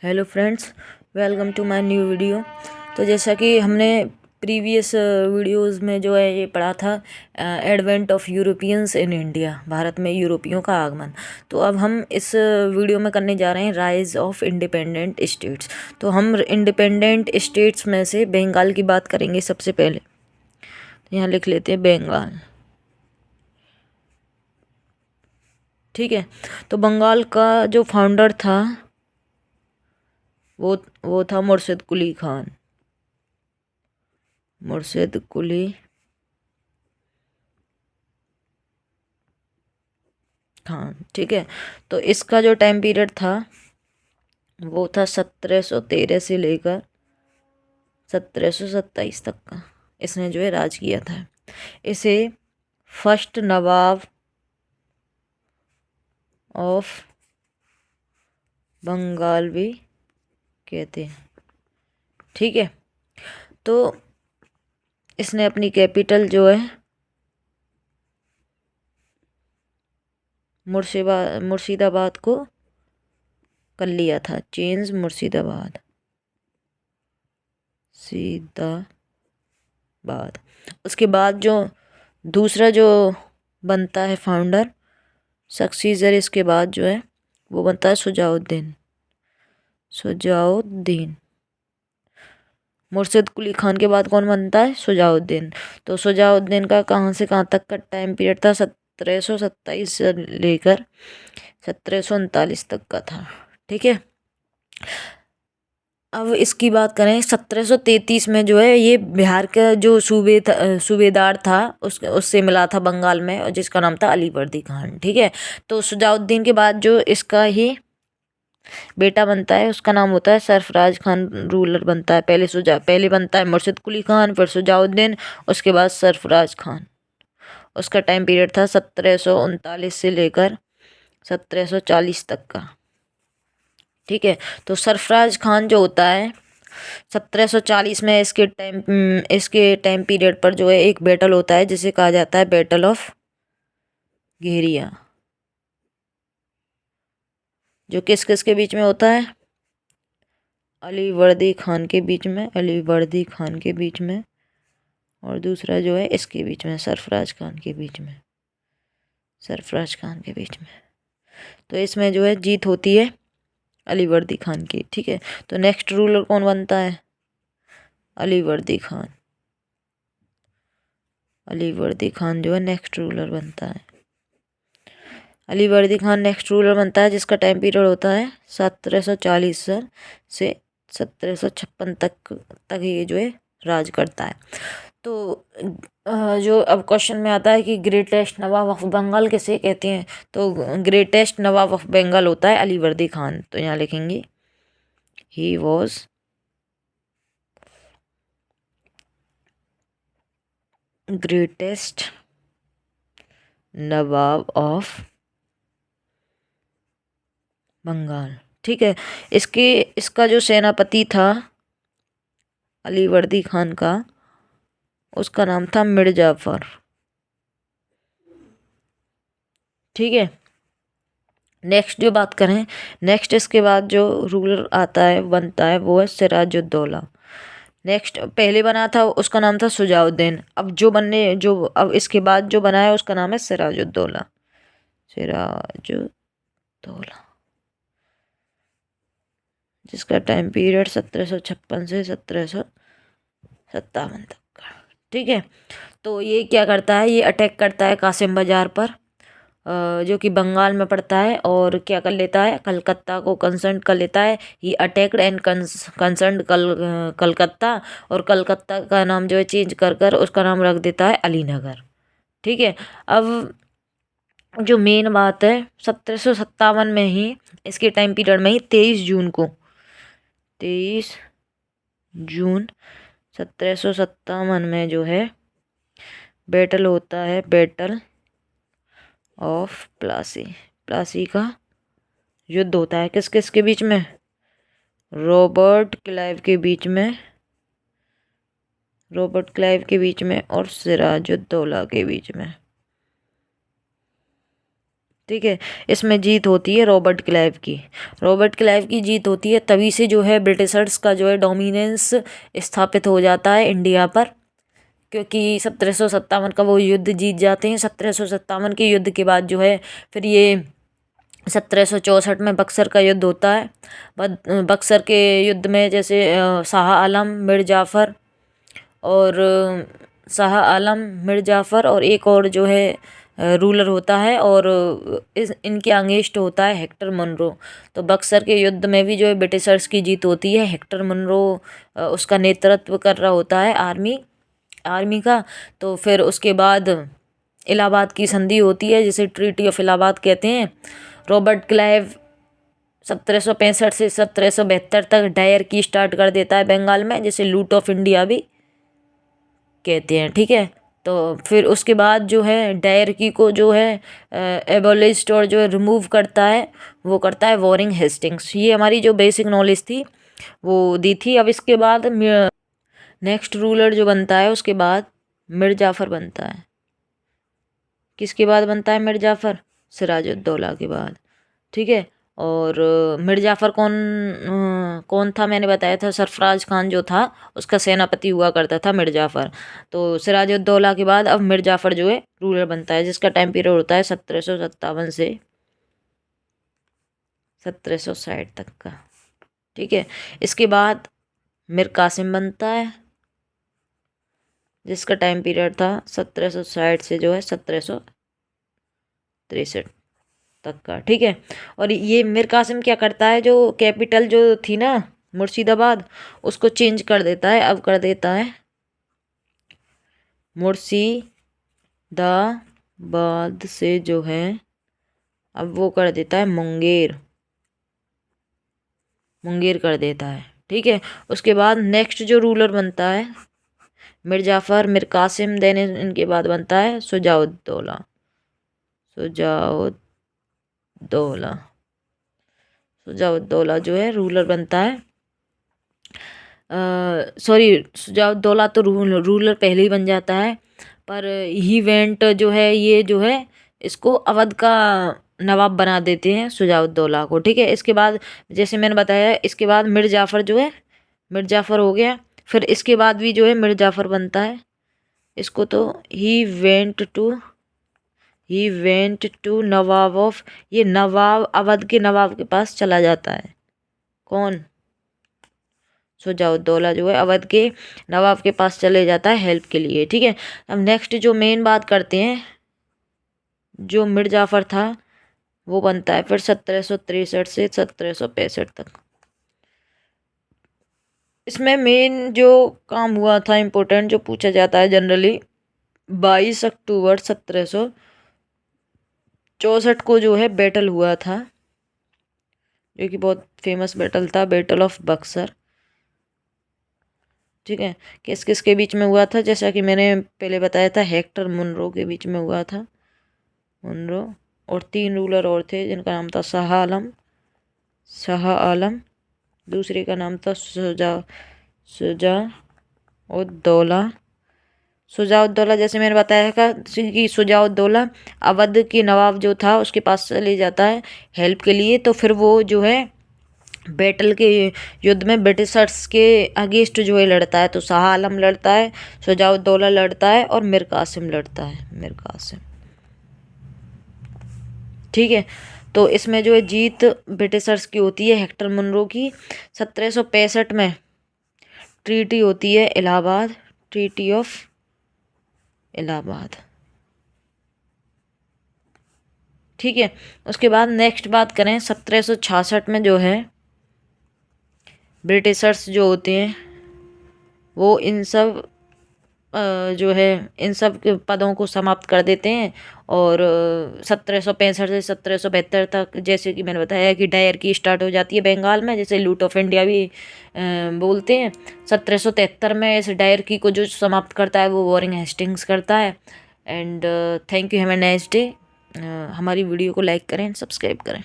Hello friends, welcome to my new video. तो जैसा कि हमने प्रीवियस वीडियोस में जो है ये पढ़ा था, advent of Europeans in India, Bharat में यूरोपियों का आगमन। तो अब हम इस वीडियो में करने जा रहे हैं राइज ऑफ इंडिपेंडेंट स्टेट्स। तो हम इंडिपेंडेंट स्टेट्स में से बंगाल की बात करेंगे सबसे पहले। तो यहाँ लिख लेते हैं बंगाल। ठीक है, तो बंगाल का जो फाउंडर था वो था मुर्शिद कुली खान। मुर्शिद कुली खान, ठीक है। तो इसका जो टाइम पीरियड था वो था 1713 से लेकर 1727 तक का। इसने जो है राज किया था। इसे फर्स्ट नवाब ऑफ बंगाल भी कहते हैं, ठीक है। तो इसने अपनी कैपिटल जो है मुर्शिदाबाद को कर लिया था, चेंज मुर्शिदाबाद सीदाबाद। उसके बाद जो दूसरा जो बनता है फाउंडर, सक्सीजर, इसके बाद जो है वो बनता है सुजाउद्दीन। सुजाउद्दीन मुर्शिद कुली खान के बाद कौन बनता है? सुजाउद्दीन। तो सुजाउद्दीन का कहाँ से कहाँ तक का टाइम पीरियड था? 1727 से लेकर 1739 तक का था, ठीक है। अब इसकी बात करें, 1733 में जो है ये बिहार का जो सूबेदार था उससे मिला था बंगाल में, और जिसका नाम था अलीवर्दी खान, ठीक है। तो सुजाउद्दीन के बाद जो इसका ही बेटा बनता है उसका नाम होता है सरफराज खान, रूलर बनता है। पहले बनता है मुर्शिद कुली खान, फिर सुजाउद्दीन, उसके बाद सरफराज खान। उसका टाइम पीरियड था 1739 से लेकर 1740 तक का, ठीक है। तो सरफराज खान जो होता है 1740 में इसके टाइम पीरियड पर जो है एक बैटल होता है जिसे कहा जाता है बैटल ऑफ घेरिया, जो किस किस के बीच में होता है? अलीवर्दी खान के बीच में, अलीवर्दी खान के बीच में, और दूसरा जो है इसके बीच में, सरफराज खान के बीच में, सरफराज खान के बीच में। तो इसमें जो है जीत होती है अलीवर्दी खान की, ठीक है। तो नेक्स्ट रूलर कौन बनता है? अलीवर्दी खान। अलीवर्दी खान जो है नेक्स्ट रूलर बनता है। अलीवर्दी खान नेक्स्ट रूलर बनता है जिसका टाइम पीरियड होता है 1740 से 1756 तक ये जो है राज करता है। तो जो अब क्वेश्चन में आता है कि ग्रेटेस्ट नवाब ऑफ बंगाल किसे कहते हैं, तो ग्रेटेस्ट नवाब ऑफ बंगाल होता है अलीवर्दी खान। तो यहाँ लिखेंगे he was greatest nawab of Bengal, ठीक है। इसका जो सेनापति था अलीवर्दी खान का, उसका नाम था मिर्जाफर, ठीक है। नेक्स्ट जो बात करें, नेक्स्ट इसके बाद जो रूलर आता है बनता है वो है सिराजुद्दौला। नेक्स्ट पहले बना था उसका नाम था सुजाउद्दीन। अब इसके बाद जो बना है उसका नाम है सिराजुद्दौला। सिराजुद्दौला, जिसका टाइम पीरियड 1756 से 1757 तक का, ठीक है। तो ये क्या करता है? ये अटैक करता है कासिम बाजार पर, जो कि बंगाल में पड़ता है, और क्या कर लेता है? कलकत्ता को कंसर्न कर लेता है। ही अटैक्ड एंड कंसर्न कलकत्ता, और कलकत्ता का नाम जो है चेंज कर कर उसका नाम रख देता है अलीनगर, ठीक है। अब जो मेन बात है, 1757 में ही इसके टाइम पीरियड में ही 23 जून 1757 में जो है बैटल होता है, बैटल ऑफ प्लासी। प्लासी का युद्ध होता है किस किस के बीच में? रॉबर्ट क्लाइव के बीच में, रॉबर्ट क्लाइव के बीच में और सिराजुद्दौला के बीच में, ठीक है। इसमें जीत होती है रॉबर्ट क्लाइव की। रॉबर्ट क्लाइव की जीत होती है, तभी से जो है ब्रिटिशर्स का जो है डोमिनेंस स्थापित हो जाता है इंडिया पर, क्योंकि 1757 का वो युद्ध जीत जाते हैं। 1757 के युद्ध के बाद जो है फिर ये 1764 में बक्सर का युद्ध होता है। बक्सर के युद्ध में जैसे शाह आलम, मीर जाफ़र और शाह आलम, मीर जाफ़र और एक और जो है रूलर होता है, और इस इनके अगेंस्ट होता है हेक्टर मुनरो। तो बक्सर के युद्ध में भी जो है ब्रिटिशर्स की जीत होती है। हेक्टर मुनरो उसका नेतृत्व कर रहा होता है आर्मी का। तो फिर उसके बाद इलाहाबाद की संधि होती है, जिसे ट्रीटी ऑफ इलाहाबाद कहते हैं। रॉबर्ट क्लाइव 1765 से 1772 तक डायर की स्टार्ट कर देता है बंगाल में, जिसे लूट ऑफ इंडिया भी कहते हैं। ठीक है। तो फिर उसके बाद जो है डायरकी को जो है एबोलिस्ट और जो है रिमूव करता है, वो करता है वॉरिंग हेस्टिंग्स। ये हमारी जो बेसिक नॉलेज थी वो दी थी। अब इसके बाद नेक्स्ट रूलर जो बनता है उसके बाद मीर जाफ़र बनता है। किसके बाद बनता है मीर जाफ़र? सिराजुद्दौला के बाद। ठीक है। और मीर जाफ़र कौन था? मैंने बताया था सरफराज खान जो था उसका सेनापति हुआ करता था मीर जाफ़र। तो सिराजुद्दौला के बाद अब मीर जाफ़र जो है रूलर बनता है, जिसका टाइम पीरियड होता है 1757 से 1760 तक का। ठीक है। इसके बाद मीर कासिम बनता है, जिसका टाइम पीरियड था 1760 से जो है 1763 तक का। ठीक है। और ये मीर कासिम क्या करता है, जो कैपिटल जो थी ना मुर्शिदाबाद, उसको चेंज कर देता है। अब कर देता है मुर्शिदाबाद से जो है अब वो कर देता है मुंगेर कर देता है। ठीक है। उसके बाद नेक्स्ट जो रूलर बनता है मीर जाफ़र, मीर कासिम, देन इनके बाद बनता है शुजाउद्दौला। शुजाउद्दौला जो है रूलर बनता है। सॉरी, शुजाउद्दौला तो रूलर पहले ही बन जाता है, पर ही वेंट जो है ये जो है इसको अवध का नवाब बना देते हैं शुजाउद्दौला को। ठीक है। इसके बाद जैसे मैंने बताया, इसके बाद मीर जाफ़र जो है मीर जाफ़र हो गया। फिर इसके बाद भी जो है मीर जाफ़र बनता है। इसको तो he went to nawab of, ये नवाब अवध के नवाब के पास चला जाता है। कौन? शुजाउद्दौला जो है अवध के नवाब के पास चले जाता है हेल्प के लिए। ठीक है। अब नेक्स्ट जो मेन बात करते हैं, जो मीर जाफ़र था वो बनता है फिर 1763 से 1765 तक। इसमें मेन जो काम हुआ था इम्पोर्टेंट जो पूछा जाता है जनरली, 22 अक्टूबर 1764 को जो है बैटल हुआ था, जो कि बहुत फेमस बैटल था, बैटल ऑफ बक्सर। ठीक है। किस किस के बीच में हुआ था? जैसा कि मैंने पहले बताया था, हेक्टर मुनरो के बीच में हुआ था। मुनरो और 3 रूलर और थे, जिनका नाम था शाह आलम, दूसरे का नाम था शुजाउद्दौला। जैसे मैंने बताया था कि शुजाउद्दौला अवध के नवाब जो था उसके पास चले जाता है हेल्प के लिए। तो फिर वो जो है बैटल के युद्ध में ब्रिटिशर्स के अगेंस्ट जो है लड़ता है। तो शाह आलम लड़ता है, शुजाउद्दौला लड़ता है और मीर कासिम लड़ता है। ठीक है। तो इसमें जो है जीत ब्रिटिशर्स की होती है, हेक्टर मुनरो की। 1765 में ट्रीटी होती है इलाहाबाद, ट्रीटी ऑफ इलाहाबाद। ठीक है। उसके बाद नेक्स्ट बात करें, 1766 में जो है ब्रिटिशर्स जो होते हैं वो इन सब जो है इन सब के पदों को समाप्त कर देते हैं। और 1765 से 1772 तक, जैसे कि मैंने बताया कि डायर की स्टार्ट हो जाती है बंगाल में, जैसे लूट ऑफ इंडिया भी बोलते हैं। 1773 में इस डायर की को जो समाप्त करता है वो वॉरिंग हेस्टिंग्स करता है। And thank you, have a nice day. हमारी वीडियो को लाइक करें, सब्सक्राइब करें।